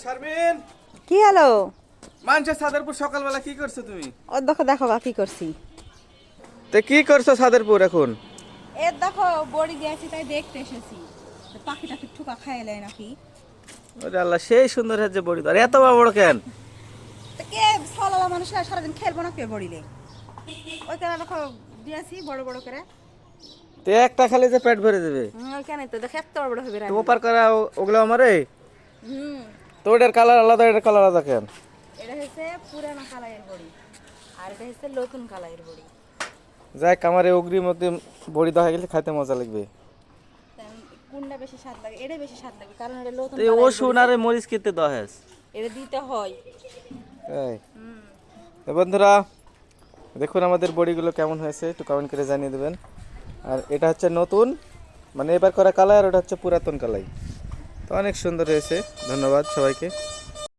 শারমিন, কি হলো? মানুষের ছাদেরপুর সকালবেলা কি করছো তুমি? ও দেখো দেখো বা কি করছি। তে কি করছো ছাদেরপুর এখন? এর দেখো বড়ি দিয়েছি তাই দেখতে এসেছি। পাখিটাকে ঠুকা খাইয়ে নেয় নাকি? ওরে আল্লাহ, সেই সুন্দর হচ্ছে বড়ি। আর এত বড় কেন? তো কে সলালা মানুষ সারাদিন খেলবো না কে বড়িলে? ওইখানে দেখো দিয়েছি বড় বড় করে। তে একটা খালি যে পেট ভরে দেবে। ওইখানে তো দেখো এত বড় বড় হবে তো ওপার করা ওগুলো আমারে। হুম। তো ওটার কালার আলাদা, এটার কালার আলাদা কেন? এটা হচ্ছে পুরানো কালাইয়ের বড়ি আর এটা হচ্ছে নতুন কালাইয়ের বড়ি। যাই কামারে অগ্রিম অগ্রিম বড়ি দেখা গেলে খাইতে মজা লাগবে। কোনটা বেশি স্বাদ লাগে? এটা বেশি স্বাদ লাগে কারণ এটা নতুন তো ও সোনারে মরিচ খেতে দহেস। এটা দিতে হয়। তাই তো বন্ধুরা, দেখুন আমাদের বড়িগুলো কেমন হয়েছে একটু কমেন্ট করে জানিয়ে দেবেন। আর এটা হচ্ছে নতুন, মানে এবার করা কালাই, আর ওটা হচ্ছে পুরাতন কালাই। তো অনেক সুন্দর হয়েছে। ধন্যবাদ সবাইকে।